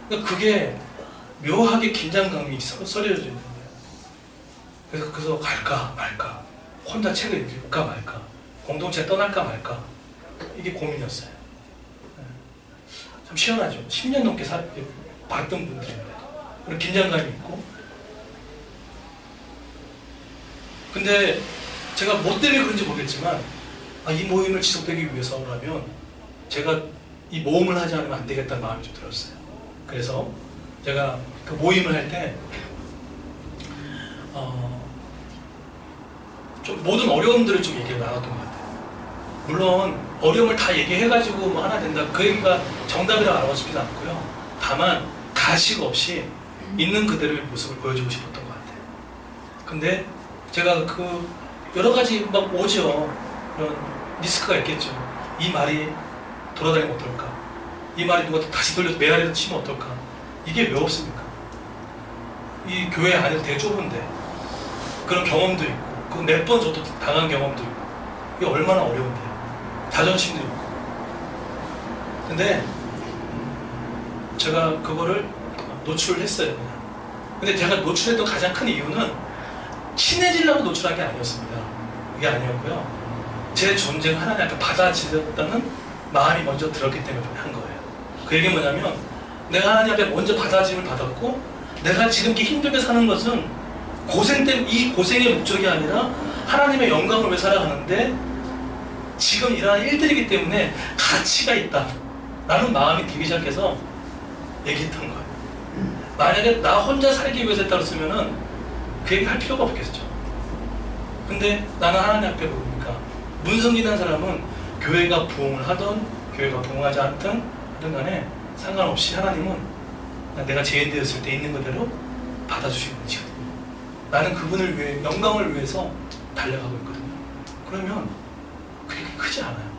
그러니까 그게 묘하게 긴장감이 썰여져 있는 거예요. 그래서 갈까 말까, 혼자 책을 읽을까 말까, 공동체 떠날까 말까, 이게 고민이었어요. 참 시원하죠. 10년 넘게 봤던 분들인데, 그런 긴장감이 있고. 근데 제가 뭐 때문에 그런지 모르겠지만, 이 모임을 지속되기 위해서라면 제가 이 모험을 하지 않으면 안 되겠다는 마음이 좀 들었어요. 그래서 제가 그 모임을 할 때 좀 모든 어려움들을 좀 얘기를 나눴던 것 같아요. 물론 어려움을 다 얘기해가지고 뭐 하나 된다, 그 얘기가 정답이라고 알아보고 싶지도 않고요. 다만 가식 없이 있는 그대로의 모습을 보여주고 싶었던 것 같아요. 근데 제가 그 여러 가지 막 오죠. 그런 리스크가 있겠죠. 이 말이 돌아다니면 어떨까? 이 말이 누가 다시 돌려서 메아리로 치면 어떨까? 이게 왜 없습니까? 이 교회 안에서 되게 좁은데 그런 경험도 있고, 그 몇 번 저도 당한 경험도 있고, 이게 얼마나 어려운데요. 자존심도 있고. 근데 제가 그거를 노출을 했어요. 그냥. 근데 제가 노출했던 가장 큰 이유는 친해지려고 노출한 게 아니었습니다. 그게 아니었고요. 제 존재가 하나님 앞에 받아들였다는 마음이 먼저 들었기 때문에 한 거예요. 그 얘기는 뭐냐면, 내가 하나님 앞에 먼저 받아들임을 받았고, 내가 지금 이렇게 힘들게 사는 것은 고생 때문에 이 고생의 목적이 아니라 하나님의 영광을 위해 살아가는데 지금 일어난 일들이기 때문에 가치가 있다 라는 마음이 들기 시작해서 얘기했던 거예요. 만약에 나 혼자 살기 위해서 했다고 쓰면은 그 얘기 할 필요가 없겠죠. 근데 나는 하나님 앞에 보니까 문성기는 사람은 교회가 부흥을 하던 교회가 부흥하지 않든 하든 간에 상관없이 하나님은 내가 제인되었을 때 있는 그대로 받아주시는 분이거든요. 나는 그분을 위해 영광을 위해서 달려가고 있거든요. 그러면 그게 크지 않아요.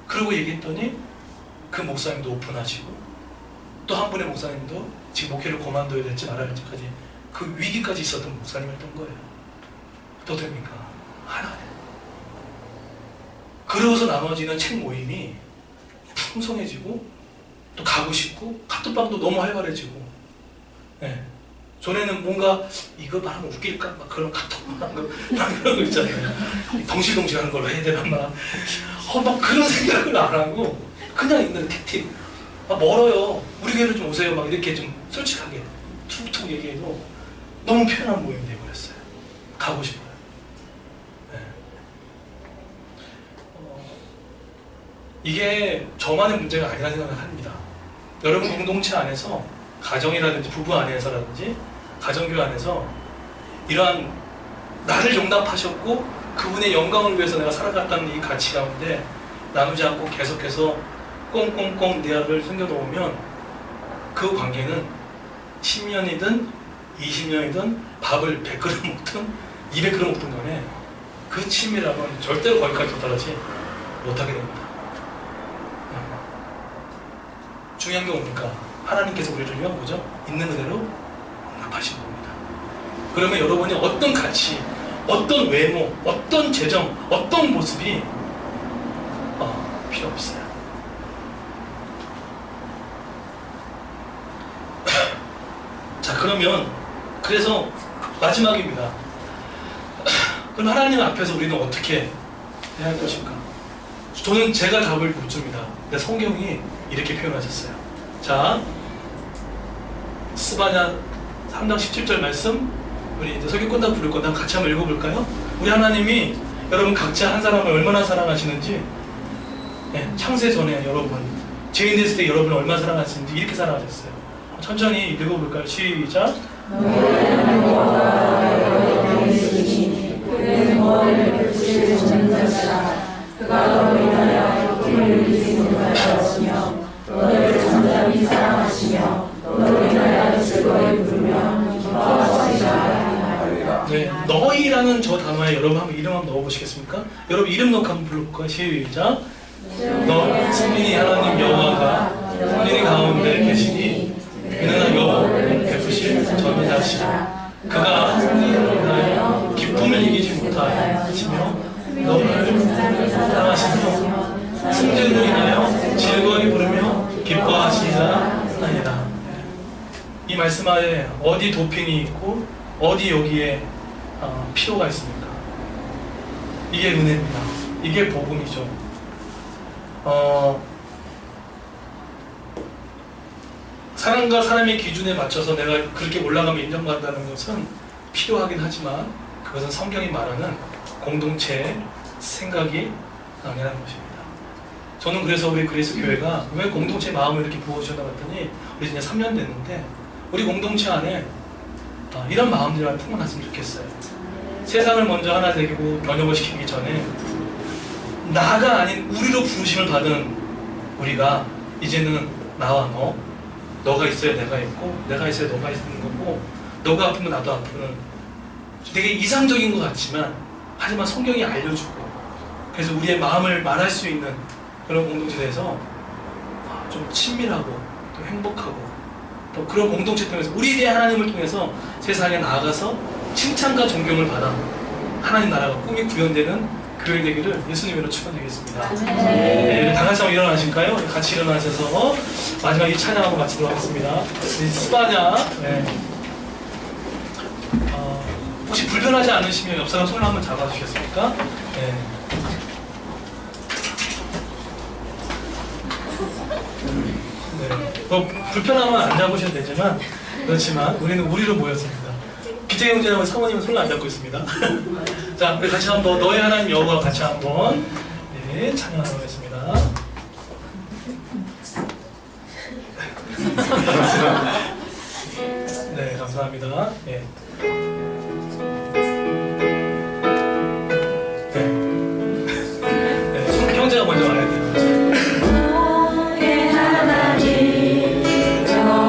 그러고 얘기했더니 그 목사님도 오픈하시고 또 한 분의 목사님도 지금 목회를 그만둬야 될지 말아야 될지까지 그 위기까지 있었던 목사님이었던 거예요. 또 됩니까? 하나님. 그러고서 나머지는 책 모임이 풍성해지고 또 가고 싶고 카톡방도 너무 활발해지고 네. 전에는 뭔가 이거 말하면 웃길까? 막 그런 카톡방 그런 거 있잖아요. 덩실덩실 하는 걸로 해야 되나 막 그런 생각을 안 하고 그냥 있는 틱틱 멀어요. 우리 교회로 좀 오세요. 막 이렇게 좀 솔직하게 툭툭 얘기해도 너무 편한 모임이 되어버렸어요. 가고 싶어요. 네. 이게 저만의 문제가 아니라 생각을 합니다. 여러분 공동체 안에서 가정이라든지 부부 안에서라든지 가정교회 안에서 이러한 나를 용납하셨고 그분의 영광을 위해서 내가 살아갔다는 이 가치 가운데 나누지 않고 계속해서 꽁꽁꽁 내 앞을 숨겨놓으면 그 관계는 10년이든 20년이든 밥을 100그릇 먹든 200그릇 먹든 간에 그 친밀함은 절대로 거기까지 도달하지 못하게 됩니다. 중요한 게 뭡니까? 하나님께서 우리를 위한 뭐죠? 있는 그대로 용납하신 겁니다. 그러면 여러분이 어떤 가치, 어떤 외모, 어떤 재정, 어떤 모습이 필요 없어요. 자, 그러면 그래서 마지막입니다. 그럼 하나님 앞에서 우리는 어떻게 해야 할 것인가? 저는 제가 답을 못 줍니다. 근데 성경이 이렇게 표현하셨어요. 자, 스바냐 3장 17절 말씀, 우리 이제 설교 끝나고 부를 건데 같이 한번 읽어볼까요? 우리 하나님이 여러분 각자 한 사람을 얼마나 사랑하시는지, 네, 창세 전에 여러분 죄인 됐을 때 여러분을 얼마나 사랑하시는지 이렇게 사랑하셨어요. 천천히 읽어볼까요? 시작. 그는 너를 베푸실 전능자시라. 그가 너를 위하여 기쁨을 누리신 자였으며 너를 잠잠히 사랑하시며 너를 위하여 즐거이 부르며 기뻐하시리라. 네, 너희라는 저 단어에 여러분 한번 이름 한번 넣어보시겠습니까? 여러분 이름 넣고 한번 불러볼까요? 시작. 너 승리니 하나님 여호와가 승리니 가운데 계시니 그는 여호와를 베푸실 전능자시라. 그가 승리를 위하여 기쁨을 이기지 못하시며 너를 사랑하시며 승전을 인하여 즐거이 부르며 기뻐하시리라 하니라. 이 말씀 안에 어디 도핑이 있고 어디 여기에 필요가 있습니까? 이게 은혜입니다. 이게 복음이죠. 사람과 사람의 기준에 맞춰서 내가 그렇게 올라가면 인정받는다는 것은 필요하긴 하지만 그것은 성경이 말하는 공동체의 생각이 아니라는 것입니다. 저는 그래서 우리 그리스 교회가 왜 공동체 마음을 이렇게 부어주셨나 봤더니 우리 이제 3년 됐는데 우리 공동체 안에 이런 마음들이 풍만했으면 좋겠어요. 세상을 먼저 하나 되고 변혁을 시키기 전에 나가 아닌 우리로 부르심을 받은 우리가 이제는 나와 너가 있어야 내가 있고 내가 있어야 너가 있는 거고 너가 아프면 나도 아프는 되게 이상적인 것 같지만 하지만 성경이 알려주고 그래서 우리의 마음을 말할 수 있는 그런 공동체에서 좀 친밀하고 또 행복하고 또 그런 공동체 통해서 우리에 대한 하나님을 통해서 세상에 나아가서 칭찬과 존경을 받아 하나님 나라가 꿈이 구현되는 교회 되기를 예수님으로 축원드리겠습니다. 네, 다 같이 한번 일어나실까요? 같이 일어나셔서 마지막 이 찬양하고 마치도록 하겠습니다. 스바냐. 네. 혹시 불편하지 않으시면 옆 사람 손을 한번 잡아주시겠습니까? 네. 네. 불편하면 안 잡으셔도 되지만 그렇지만 우리는 우리로 모였습니다. 기재 형제하고 사모님은 손을 안 잡고 있습니다. 자, 우리 같이 한번 너의 하나님 여호와 같이 한번 네, 찬양하도록 하겠습니다. 네, 감사합니다. 네. 네, 형제가 먼저 와야 돼요. 너의 하나님 여호와가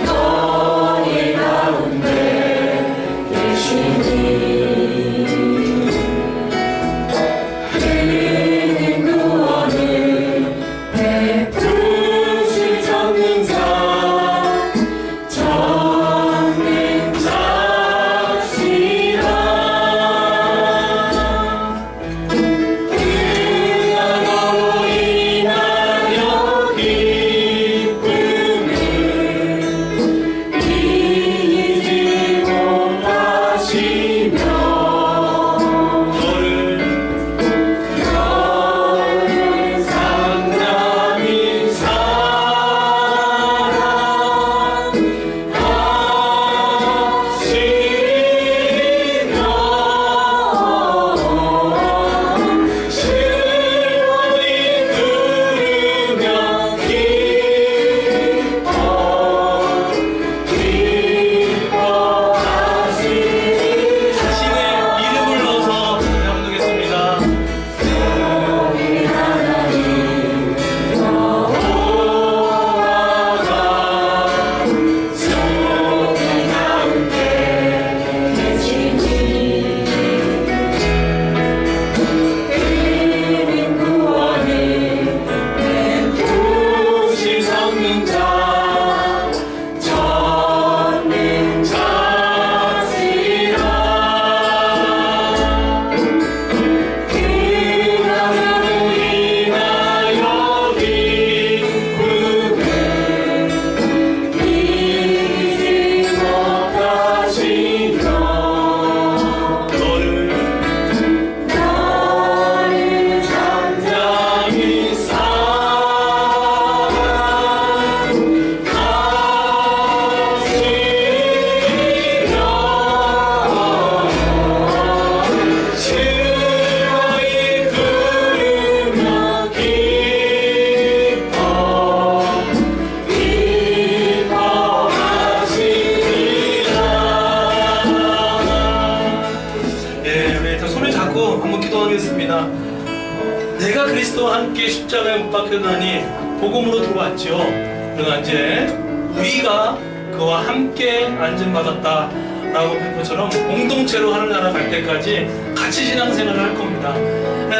너희 가운데 계시니 그는 구원을 베푸실 전능자 전능자시라 그가 너로 인하여 기쁨을 잊지 못하시며 너를 상당히 사랑하시며 시원히 들으며 기뻐하시니 자신의 이름을 넣어서 나누겠습니다. 너희 하나님 여호와가 너희 가운데 계시니 그는 구원을 베푸실 성능자 전능자시라 그가 너로 인하여 기쁨을 잊지 못하시며 너를 잠잠히 사랑하시며 시원히 들으며 기뻐하시리라. 예, 우리 다 손을 잡고 한번 기도하겠습니다. 내가 그리스도와 함께 십자가에 못 박혔나니 복음으로 들어왔죠. 그러나 이제 우리가 그와 함께 안전받았다라고 한 것처럼 공동체로 하늘나라 갈 때까지 같이 신앙생활을 할 겁니다.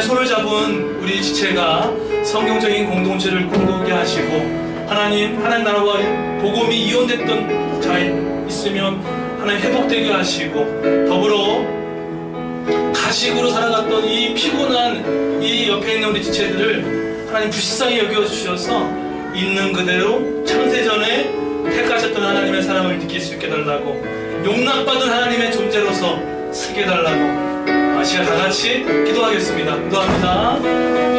손을 잡은 우리 지체가 성경적인 공동체를 꿈꾸게 하시고 하나님 나라와 복음이 이혼됐던 자 있으면 하나님 회복되게 하시고 더불어 가식으로 살아갔던 이 피곤한 이 옆에 있는 우리 지체들을 하나님 불쌍히 여겨주셔서 있는 그대로 창세전에 택하셨던 하나님의 사랑을 느낄 수 있게 달라고 용납받은 하나님의 존재로서 쓰게 달라고 시간 다 같이 기도하겠습니다. 기도합니다.